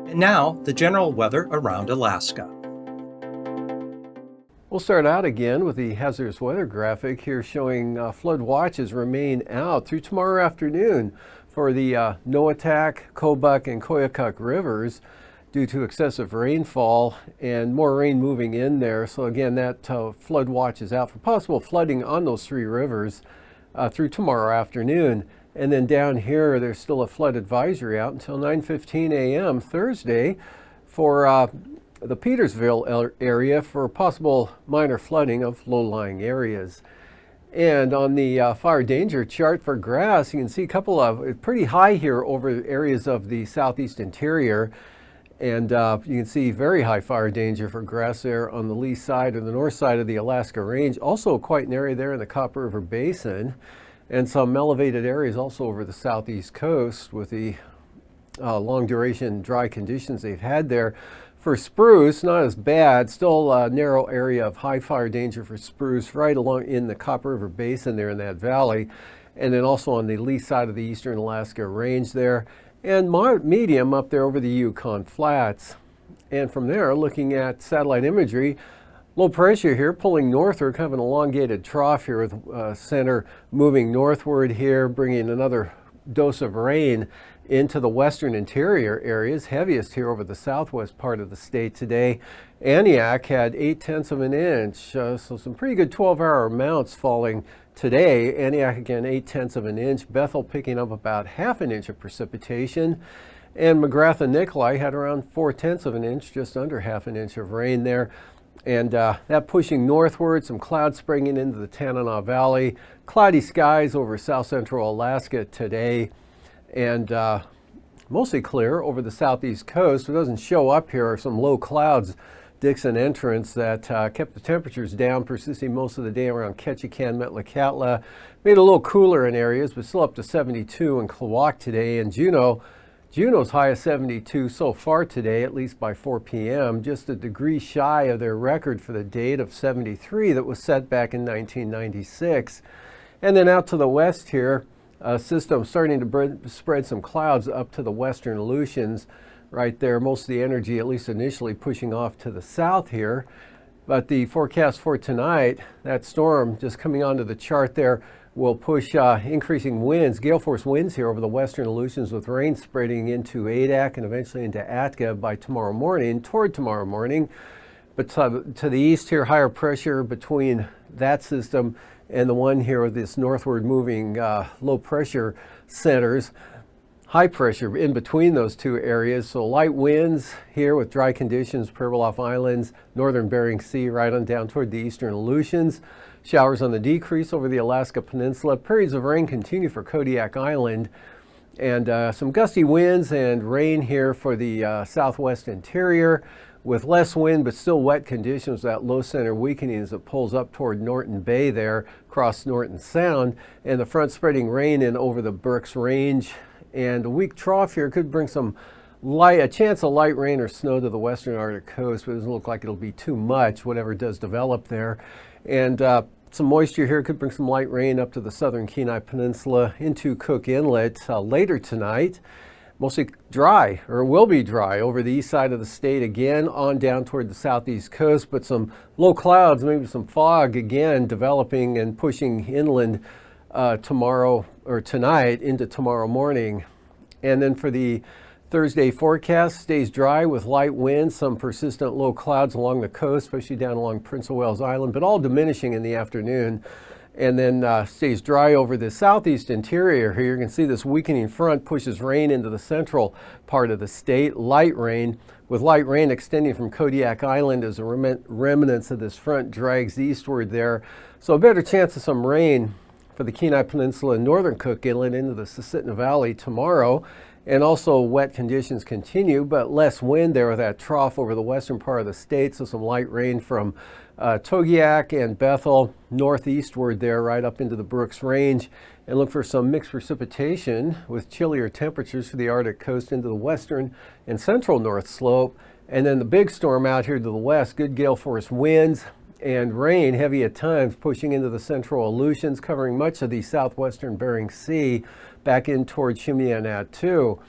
And now, the general weather around Alaska. We'll start out again with the hazardous weather graphic here showing flood watches remain out through tomorrow afternoon for the NOAA, Kobuk, and Koyukuk rivers due to excessive rainfall and more rain moving in there. So again, that flood watch is out for possible flooding on those three rivers through tomorrow afternoon. And then down here, there's still a flood advisory out until 9:15 a.m. Thursday for the Petersville area for possible minor flooding of low-lying areas. And on the fire danger chart for grass, you can see a couple of pretty high here over areas of the southeast interior. And you can see very high fire danger for grass there on the lee side or the north side of the Alaska Range. Also quite an area there in the Copper River Basin. And some elevated areas also over the southeast coast with the long duration dry conditions they've had there. For spruce, not as bad, still a narrow area of high fire danger for spruce right along in the Copper River Basin there in that valley. And then also on the lee side of the eastern Alaska Range there. And medium up there over the Yukon Flats. And from there, looking at satellite imagery, low pressure here pulling northward, kind of an elongated trough here with center moving northward here, bringing another dose of rain into the western interior areas, heaviest here over the southwest part of the state today. Antioch had 0.8 of an inch, so some pretty good 12-hour amounts falling today. Antioch again 0.8 of an inch. Bethel picking up about 0.5 inch of precipitation. And McGrath and Nikolai had around 0.4 of an inch, just under 0.5 inch of rain there. And that pushing northward, some clouds springing into the Tanana Valley. Cloudy skies over south central Alaska today. And mostly clear over the southeast coast. What doesn't show up here are some low clouds, Dixon entrance, that kept the temperatures down, persisting most of the day around Ketchikan, Metlakatla. Made it a little cooler in areas, but still up to 72 in Klawock today. And Juneau's high of 72 so far today, at least by 4 p.m., just a degree shy of their record for the date of 73 that was set back in 1996. And then out to the west here, a system starting to spread some clouds up to the western Aleutians right there. Most of the energy, at least initially, pushing off to the south here. But the forecast for tonight, that storm just coming onto the chart there, will push increasing winds, gale force winds here over the western Aleutians with rain spreading into Adak and eventually into Atka by tomorrow morning, toward tomorrow morning. But to the east here, higher pressure between that system and the one here with this northward moving low pressure centers. High pressure in between those two areas. So light winds here with dry conditions, Pribilof Islands, northern Bering Sea right on down toward the eastern Aleutians. Showers on the decrease over the Alaska Peninsula. Periods of rain continue for Kodiak Island. And some gusty winds and rain here for the southwest interior, with less wind but still wet conditions. That low center weakening as it pulls up toward Norton Bay there, across Norton Sound, and the front spreading rain in over the Berks Range. And a weak trough here could bring a chance of light rain or snow to the western Arctic coast, but it doesn't look like it'll be too much, whatever does develop there. And some moisture here could bring some light rain up to the southern Kenai Peninsula into Cook Inlet later tonight. Mostly dry, or will be dry, over the east side of the state again, on down toward the southeast coast, but some low clouds, maybe some fog again developing and pushing inland tomorrow or tonight into tomorrow morning. And then for the Thursday forecast, stays dry with light winds, some persistent low clouds along the coast, especially down along Prince of Wales Island, but all diminishing in the afternoon. And then stays dry over the southeast interior here. You can see this weakening front pushes rain into the central part of the state, light rain, with light rain extending from Kodiak Island as the remnants of this front drags eastward there. So a better chance of some rain for the Kenai Peninsula and northern Cook Inlet into the Susitna Valley tomorrow. And also wet conditions continue, but less wind there with that trough over the western part of the state. So some light rain from Togiak and Bethel northeastward there right up into the Brooks Range. And look for some mixed precipitation with chillier temperatures for the Arctic coast into the western and central North Slope. And then the big storm out here to the west, good gale force winds and rain, heavy at times, pushing into the central Aleutians, covering much of the southwestern Bering Sea back in toward Shimianat too.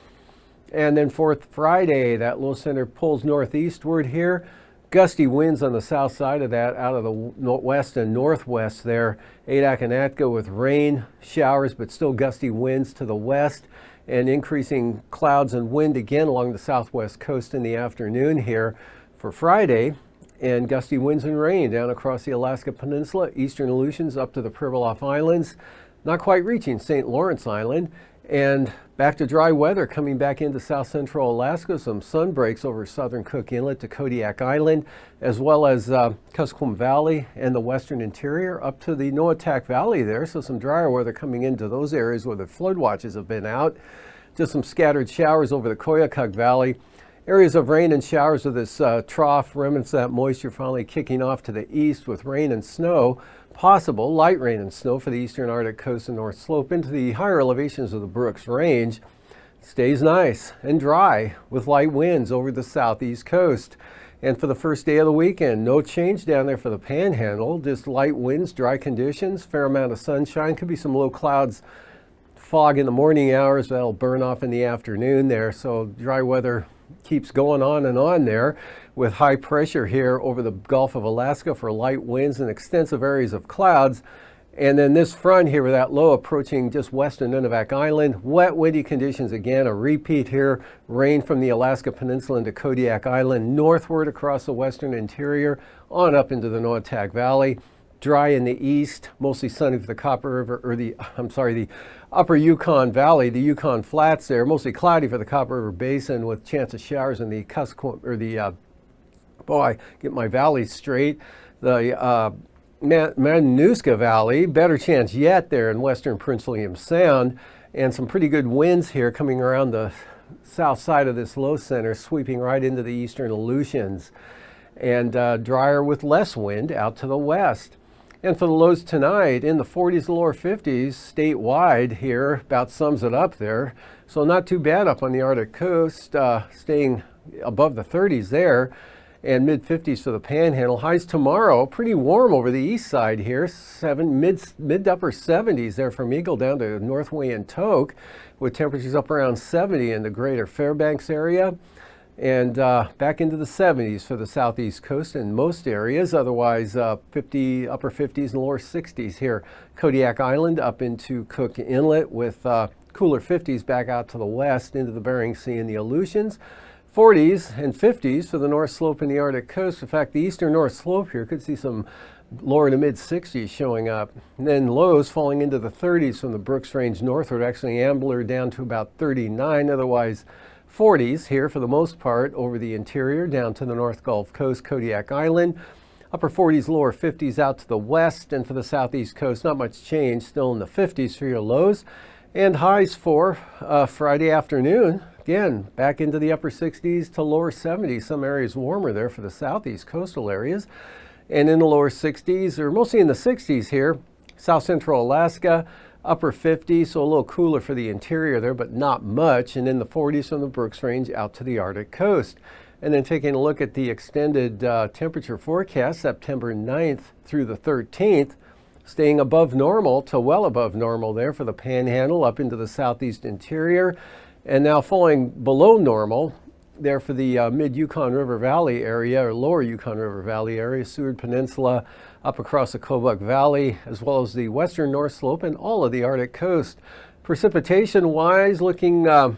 And then for Friday, that low center pulls northeastward here. Gusty winds on the south side of that out of the west and northwest there. Adak and Atco with rain showers, but still gusty winds to the west and increasing clouds and wind again along the southwest coast in the afternoon here for Friday. And gusty winds and rain down across the Alaska Peninsula, eastern Aleutians up to the Pribilof Islands, not quite reaching St. Lawrence Island. And back to dry weather coming back into south central Alaska. Some sun breaks over southern Cook Inlet to Kodiak Island, as well as Kuskokwim Valley and the western interior up to the Noatak Valley there. So some drier weather coming into those areas where the flood watches have been out. Just some scattered showers over the Koyukuk Valley. Areas of rain and showers of this trough, remnants of that moisture finally kicking off to the east with rain and snow. Possible light rain and snow for the eastern Arctic coast and North Slope into the higher elevations of the Brooks Range. Stays nice and dry with light winds over the southeast coast. And for the first day of the weekend, no change down there for the Panhandle. Just light winds, dry conditions, fair amount of sunshine. Could be some low clouds, fog in the morning hours. That'll burn off in the afternoon there. So dry weather keeps going on and on there with high pressure here over the Gulf of Alaska for light winds and extensive areas of clouds. And then this front here with that low approaching just west of Nunivak Island. Wet, windy conditions again, a repeat here. Rain from the Alaska Peninsula into Kodiak Island, northward across the western interior, on up into the Noatak Valley. Dry in the east, mostly sunny for the Copper River, or the upper Yukon Valley, the Yukon Flats there. Mostly cloudy for the Copper River Basin with chance of showers in the Kuskokwim, or the, boy, get my valleys straight. The Matanuska Valley, better chance yet there in western Prince William Sound, and some pretty good winds here coming around the south side of this low center, sweeping right into the eastern Aleutians, and drier with less wind out to the west. And for the lows tonight, in the 40s to lower 50s statewide here, about sums it up there. So not too bad up on the Arctic coast, staying above the 30s there, and mid-50s for the Panhandle. Highs tomorrow, pretty warm over the east side here, mid to upper 70s there from Eagle down to Northway and Tok, with temperatures up around 70 in the greater Fairbanks area. And back into the 70s for the southeast coast in most areas. Otherwise, upper 50s and lower 60s here. Kodiak Island up into Cook Inlet with cooler 50s back out to the west into the Bering Sea and the Aleutians. 40s and 50s for the North Slope and the Arctic coast. In fact, the eastern North Slope here could see some lower to mid 60s showing up. And then lows falling into the 30s from the Brooks Range northward. Actually, Ambler down to about 39. Otherwise, 40s here for the most part over the interior down to the North Gulf Coast, Kodiak Island. Upper 40s, lower 50s out to the west, and for the southeast coast, not much change, still in the 50s for your lows. And highs for Friday afternoon, again, back into the upper 60s to lower 70s. Some areas warmer there for the southeast coastal areas. And in the lower 60s, or mostly in the 60s here, south central Alaska, upper 50s, so a little cooler for the interior there, but not much. And in the 40s from the Brooks Range out to the Arctic coast. And then taking a look at the extended temperature forecast, September 9th through the 13th, staying above normal to well above normal there for the Panhandle up into the southeast interior. And now falling below normal there for the mid-Yukon River Valley area, or lower Yukon River Valley area, Seward Peninsula, up across the Kobuk Valley, as well as the western North Slope and all of the Arctic coast. Precipitation-wise, looking a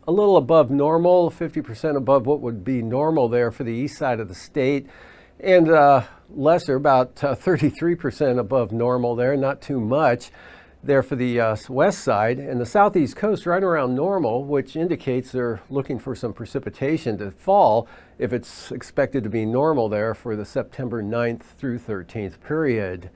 little above normal, 50% above what would be normal there for the east side of the state, and lesser, about 33% above normal there, not too much there for the west side, and the southeast coast right around normal, which indicates they're looking for some precipitation to fall if it's expected to be normal there for the September 9th through 13th period.